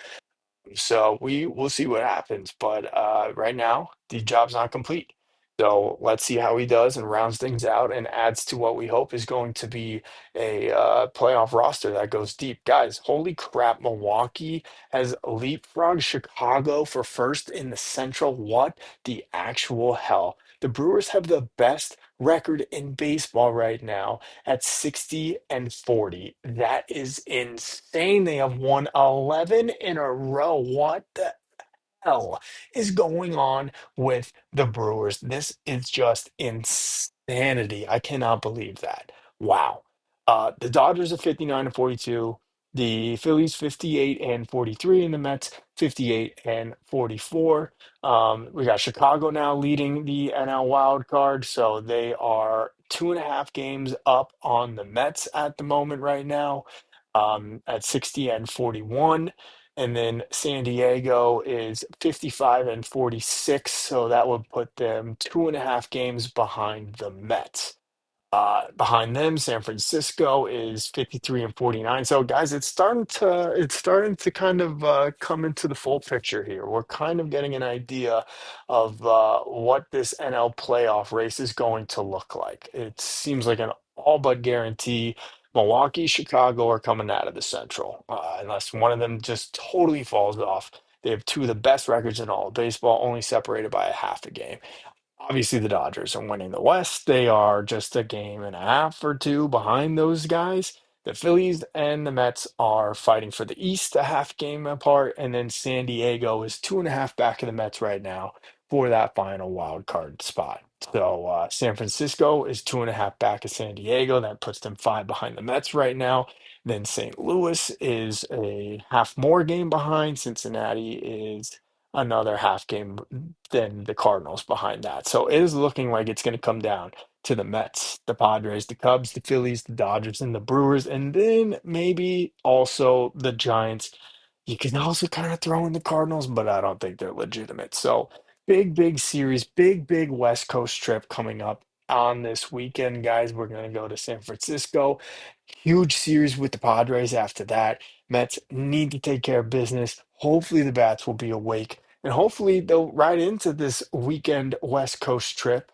So we will see what happens. But right now, the job's not complete. So let's see how he does and rounds things out and adds to what we hope is going to be a playoff roster that goes deep. Guys, holy crap, Milwaukee has leapfrogged Chicago for first in the Central. What the actual hell? The Brewers have the best record in baseball right now at 60 and 40. That is insane. They have won 11 in a row. What the hell is going on with the Brewers? This is just insanity. I cannot believe that. Wow. The Dodgers are 59 and 42. The Phillies 58 and 43, and the Mets 58 and 44. We got Chicago now leading the NL wild card, so they are 2.5 games up on the Mets at the moment right now, at 60 and 41. And then San Diego is 55 and 46, so that would put them 2.5 games behind the Mets. Behind them, San Francisco is 53 and 49. So, guys, it's starting to kind of come into the full picture here. We're kind of getting an idea of what this NL playoff race is going to look like. It seems like an all but guarantee. Milwaukee, Chicago are coming out of the Central, unless one of them just totally falls off. They have two of the best records in all of baseball, only separated by a half a game. Obviously, the Dodgers are winning the West. They are just a game and a half or two behind those guys. The Phillies and the Mets are fighting for the East, a half game apart. And then San Diego is 2.5 back of the Mets right now for that final wild card spot. So San Francisco is 2.5 back of San Diego. That puts them five behind the Mets right now. Then St. Louis is a half more game behind. Cincinnati is another half game than the Cardinals behind that. So it is looking like it's going to come down to the Mets, the Padres, the Cubs, the Phillies, the Dodgers, and the Brewers, and then maybe also the Giants. You can also kind of throw in the Cardinals, but I don't think they're legitimate. So big, big series, big, big West Coast trip coming up on this weekend, guys. We're going to go to San Francisco. Huge series with the Padres after that. Mets need to take care of business. Hopefully, the bats will be awake, and hopefully, they'll ride into this weekend West Coast trip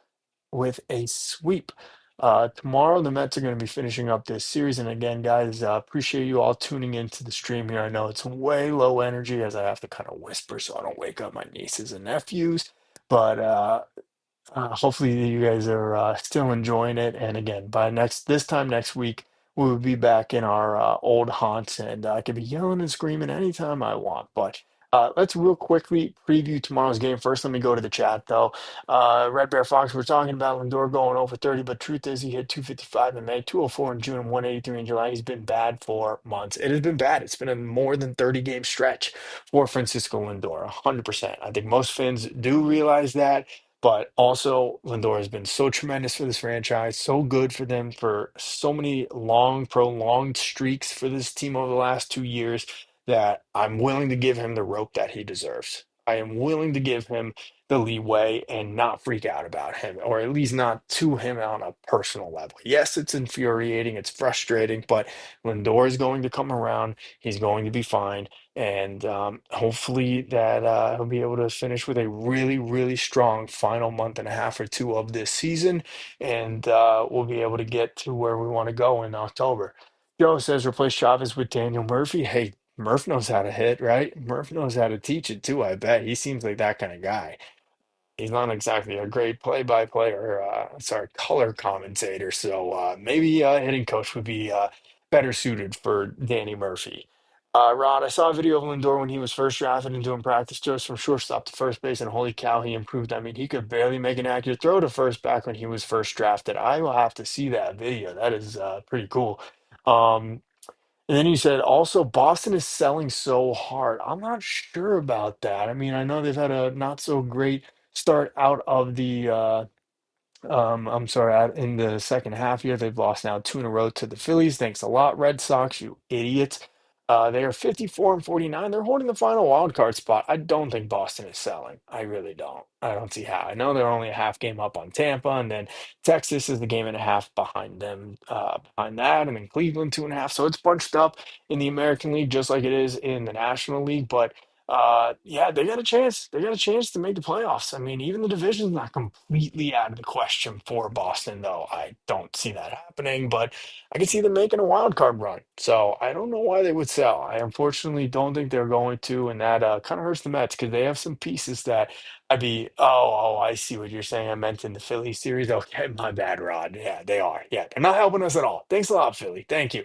with a sweep. Tomorrow, the Mets are going to be finishing up this series. And again, guys, appreciate you all tuning into the stream here. I know it's way low energy as I have to kind of whisper so I don't wake up my nieces and nephews. But hopefully you guys are still enjoying it. And again, by this time next week, we will be back in our old haunts, and I can be yelling and screaming anytime I want. But let's real quickly preview tomorrow's game. First, let me go to the chat though. Red Bear Fox, we're talking about Lindor going over 30, but truth is he hit 255 in May, 204 in June, and 183 in July. He's been bad for months. It has been bad. It's been a more than 30 game stretch for Francisco Lindor, 100%. I think most fans do realize that. But also, Lindor has been so tremendous for this franchise, so good for them for so many long, prolonged streaks for this team over the last 2 years that I'm willing to give him the rope that he deserves. I am willing to give him the leeway and not freak out about him, or at least not to him on a personal level. Yes, it's infuriating, it's frustrating, but Lindor is going to come around. He's going to be fine. And hopefully that he'll be able to finish with a really, really strong final month and a half or two of this season. And we'll be able to get to where we want to go in October. Joe says replace Chavez with Daniel Murphy. Hey, Murph knows how to hit, right? Murph knows how to teach it too, I bet. He seems like that kind of guy. He's not exactly a great play-by-play or sorry, color commentator. So maybe hitting coach would be better suited for Danny Murphy. Rod, I saw a video of Lindor when he was first drafted and doing practice throws from shortstop to first base, and holy cow, he improved. I mean, he could barely make an accurate throw to first back when he was first drafted. I will have to see that video. That is pretty cool. Um, and then you said also Boston is selling so hard. I'm not sure about that. I mean, I know they've had a not so great start out of the I'm sorry, in the second half here, they've lost now two in a row to the Phillies. Thanks a lot, Red Sox, you idiots. They are 54 and 49. They're holding the final wild card spot. I don't think Boston is selling. I really don't. I don't see how. I know they're only a half game up on Tampa, and then Texas is the game and a half behind them, behind that, and then Cleveland 2.5. So it's bunched up in the American League just like it is in the National League. But yeah, they got a chance. They got a chance to make the playoffs. I mean, even the division's not completely out of the question for Boston, though. I don't see that happening, but I can see them making a wild card run. So I don't know why they would sell. I unfortunately don't think they're going to, and that kind of hurts the Mets because they have some pieces that I'd be, I see what you're saying. I meant in the Philly series. Okay, my bad, Rod. Yeah, they are. Yeah, they're not helping us at all. Thanks a lot, Philly. Thank you.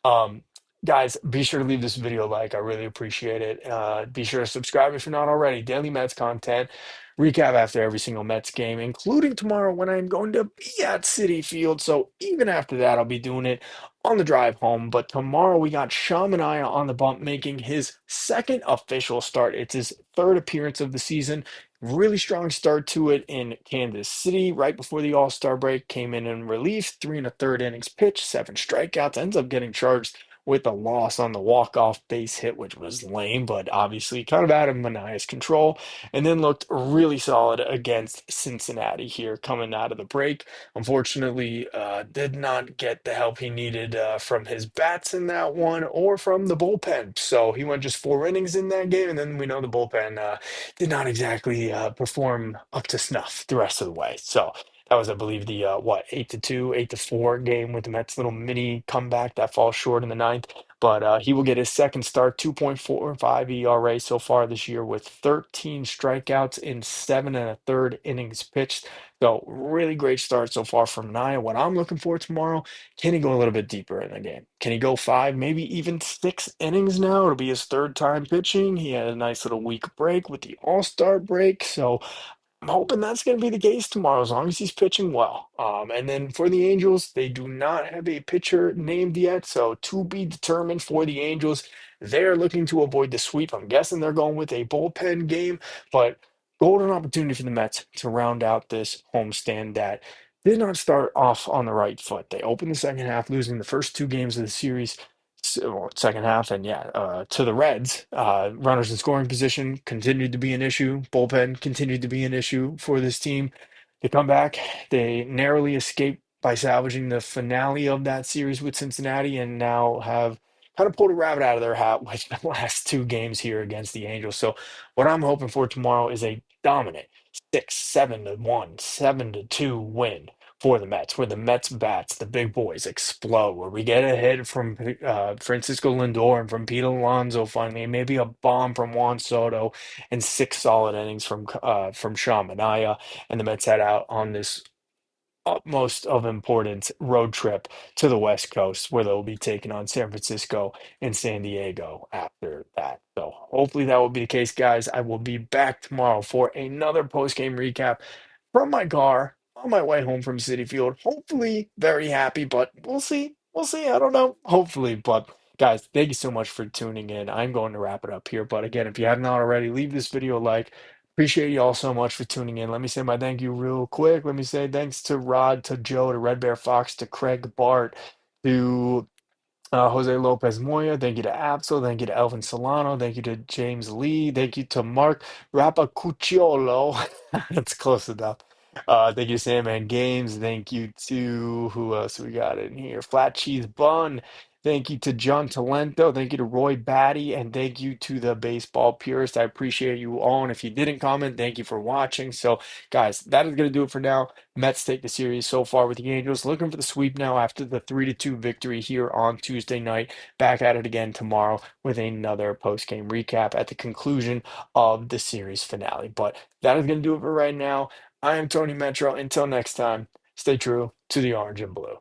Um, Guys, be sure to leave this video a like. I really appreciate it. Be sure to subscribe if you're not already. Daily Mets content, recap after every single Mets game, including tomorrow when I'm going to be at City Field. So even after that, I'll be doing it on the drive home. But tomorrow we got Shamanaya on the bump making his second official start. It's his third appearance of the season. Really strong start to it in Kansas City right before the All-Star break. Came in relief, 3 1/3 innings pitched, 7 strikeouts, ends up getting charged with a loss on the walk-off base hit, which was lame, but obviously kind of out of Manaea's control. And then looked really solid against Cincinnati here coming out of the break. Unfortunately, did not get the help he needed from his bats in that one or from the bullpen. So he went just 4 innings in that game, and then we know the bullpen did not exactly perform up to snuff the rest of the way. So that was, I believe, the 8-2, 8-4 game with the Mets' little mini comeback that falls short in the ninth. But he will get his second start, 2.45 ERA so far this year with 13 strikeouts in 7 1/3 innings pitched. So really great start so far from Naya. What I'm looking for tomorrow, can he go a little bit deeper in the game? Can he go five, maybe even 6 innings now? It'll be his third time pitching. He had a nice little week break with the All-Star break. So I'm hoping that's going to be the case tomorrow, as long as he's pitching well. And then for the Angels, they do not have a pitcher named yet, so to be determined for the Angels. They're looking to avoid the sweep. I'm guessing they're going with a bullpen game, but golden opportunity for the Mets to round out this homestand that did not start off on the right foot. They opened the second half, losing the first two games of the series second half, and yeah, to the Reds. Runners in scoring position continued to be an issue. Bullpen continued to be an issue for this team. They come back. They narrowly escape by salvaging the finale of that series with Cincinnati, and now have kind of pulled a rabbit out of their hat with the last two games here against the Angels. So, what I'm hoping for tomorrow is a dominant 6-7-1, 7-2 win for the Mets, where the Mets bats, the big boys, explode, where we get a hit from Francisco Lindor and from Pete Alonso finally, and maybe a bomb from Juan Soto, and 6 solid innings from Sean Manaea, and the Mets head out on this utmost of importance road trip to the West Coast, where they'll be taking on San Francisco and San Diego after that. So hopefully that will be the case, guys. I will be back tomorrow for another post-game recap from my car on my way home from City Field. Hopefully, very happy, but we'll see. We'll see. I don't know. Hopefully, but guys, thank you so much for tuning in. I'm going to wrap it up here. But again, if you have not already, leave this video a like. Appreciate you all so much for tuning in. Let me say my thank you real quick. Let me say thanks to Rod, to Joe, to Red Bear Fox, to Craig Bart, to Jose Lopez Moya, thank you to Absol, thank you to Elvin Solano, thank you to James Lee, thank you to Mark Rapacucciolo. That's close enough. Thank you to Sandman Games, thank you to who else we got in here? Flat Cheese Bun. Thank you to John Talento, thank you to Roy Batty, and thank you to the Baseball Purist. I appreciate you all. And if you didn't comment, thank you for watching. So, guys, that is going to do it for now. Mets take the series so far with the Angels. Looking for the sweep now after the 3-2 victory here on Tuesday night. Back at it again tomorrow with another post-game recap at the conclusion of the series finale. But that is going to do it for right now. I am Tony Metro. Until next time, stay true to the orange and blue.